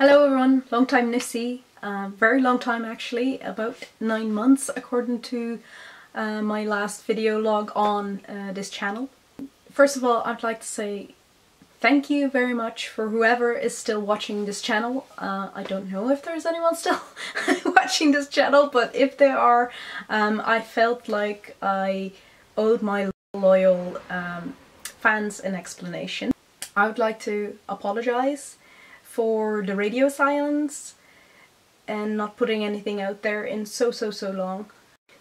Hello everyone, long time no see, very long time actually, about 9 months according to my last video log on this channel. First of all, I'd like to say thank you very much for whoever is still watching this channel. I don't know if there's anyone still watching this channel, but if there are, I felt like I owed my loyal fans an explanation. I would like to apologize for the radio silence and not putting anything out there in so long.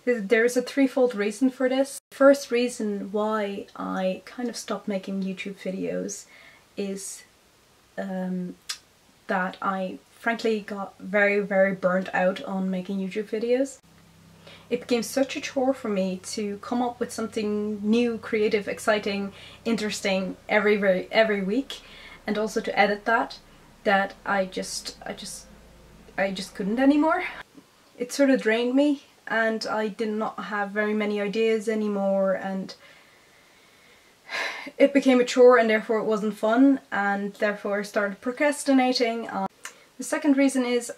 There's a threefold reason for this. The first reason why I kind of stopped making YouTube videos is that I frankly got very burnt out on making YouTube videos. It became such a chore for me to come up with something new, creative, exciting, interesting every week, and also to edit that I just couldn't anymore. It sort of drained me and I did not have very many ideas anymore, and it became a chore and therefore it wasn't fun, and therefore I started procrastinating. The second reason is,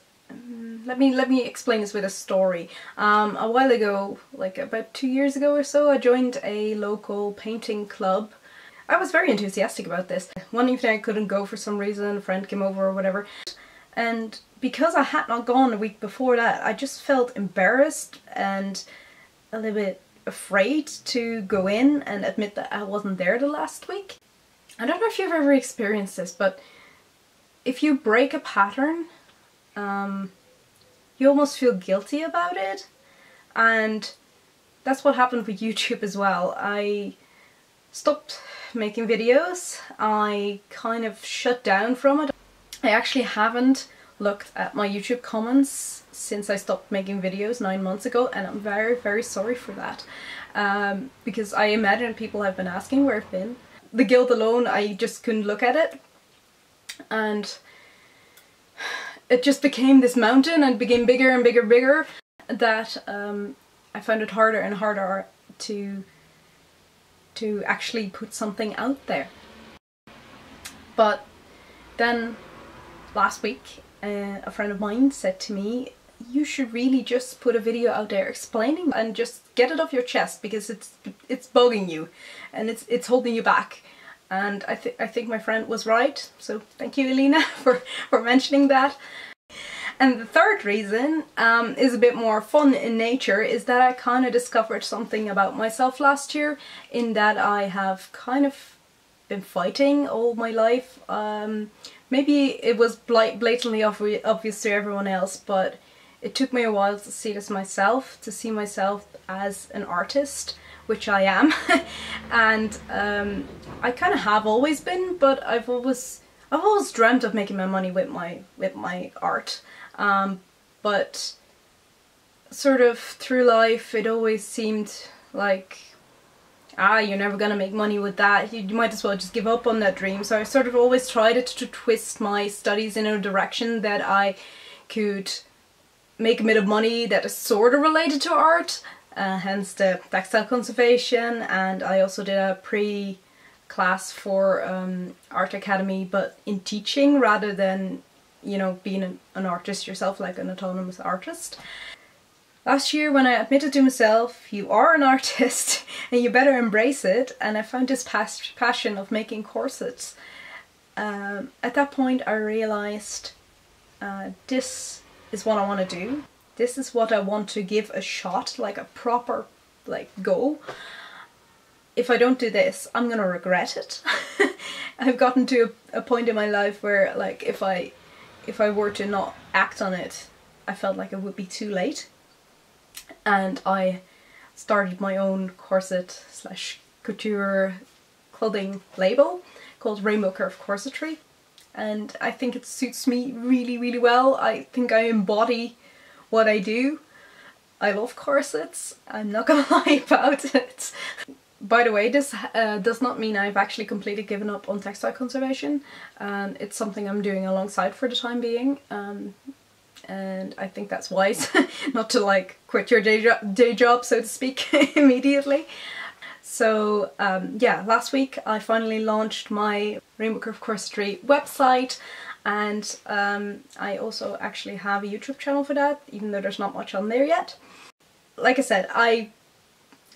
let me explain this with a story. A while ago, like about 2 years ago or so, I joined a local painting club. I was very enthusiastic about this. One evening I couldn't go for some reason, a friend came over or whatever, and because I had not gone a week before that, I just felt embarrassed and a little bit afraid to go in and admit that I wasn't there the last week. I don't know if you've ever experienced this, but if you break a pattern, you almost feel guilty about it, and that's what happened with YouTube as well. I stopped making videos. I kind of shut down from it. I actually haven't looked at my YouTube comments since I stopped making videos 9 months ago, and I'm very sorry for that, because I imagine people have been asking where I've been. The guilt alone, I just couldn't look at it, and it just became this mountain and became bigger and bigger that I found it harder and harder to actually put something out there. But then last week a friend of mine said to me, you should really just put a video out there explaining and just get it off your chest, because it's bugging you and it's holding you back. And I think my friend was right, so thank you, Elena, for mentioning that. And the third reason is a bit more fun in nature, is that I kind of discovered something about myself last year, in that I have kind of been fighting all my life. Maybe it was blatantly obvious to everyone else, but it took me a while to see this myself, to see myself as an artist, which I am. And I kind of have always been, but I've always dreamt of making my money with my art. But sort of through life it always seemed like, you're never gonna make money with that, you might as well just give up on that dream. So I sort of always tried to twist my studies in a direction that I could make a bit of money that is sort of related to art, hence the textile conservation. And I also did a pre-class for art academy, but in teaching rather than, you know, being an artist yourself, like an autonomous artist. Last year, when I admitted to myself, you are an artist and you better embrace it, and I found this passion of making corsets. At that point I realized this is what I want to do. This is what I want to give a shot, like a proper go. If I don't do this, I'm gonna regret it. I've gotten to a point in my life where, like, if I were to not act on it, I felt like it would be too late. And I started my own corset / couture clothing label called Rainbow Curve Corsetry, and I think it suits me really well. I think I embody what I do. I love corsets, I'm not gonna lie about it. By the way, this does not mean I've actually completely given up on textile conservation. It's something I'm doing alongside for the time being, and I think that's wise, not to like quit your day job, so to speak, immediately. So yeah, last week I finally launched my Rainbow Curve Corsetry website. and I also actually have a YouTube channel for that, even though there's not much on there yet. Like I said, I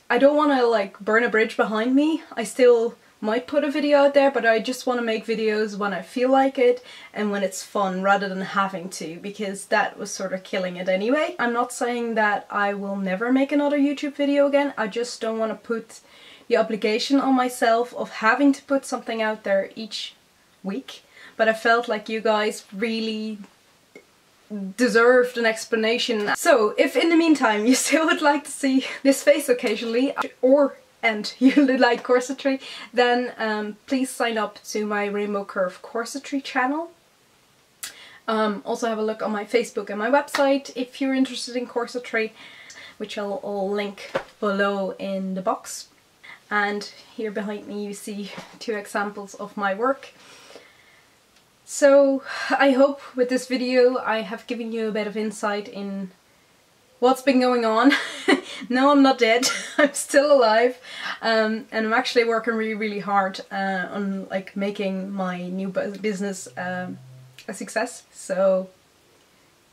don't want to like burn a bridge behind me. I still might put a video out there, but I just want to make videos when I feel like it and when it's fun rather than having to, because that was sort of killing it anyway. I'm not saying that I will never make another YouTube video again, I just don't want to put the obligation on myself of having to put something out there each week. But I felt like you guys really deserved an explanation. So if in the meantime you still would like to see this face occasionally, and you like corsetry, then please sign up to my Rainbow Curve corsetry channel. Also have a look on my Facebook and my website if you're interested in corsetry, which I'll all link below in the box. And here behind me you see 2 examples of my work. So I hope with this video I have given you a bit of insight in what's been going on. No, I'm not dead. I'm still alive, and I'm actually working really hard on like making my new business a success. So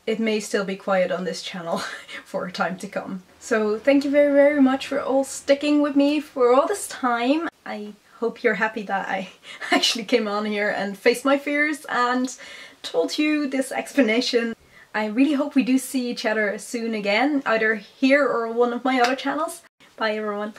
it may still be quiet on this channel for a time to come. So thank you very much for all sticking with me for all this time. I hope you're happy that I actually came on here and faced my fears and told you this explanation. I really hope we do see each other soon again, either here or one of my other channels. Bye everyone.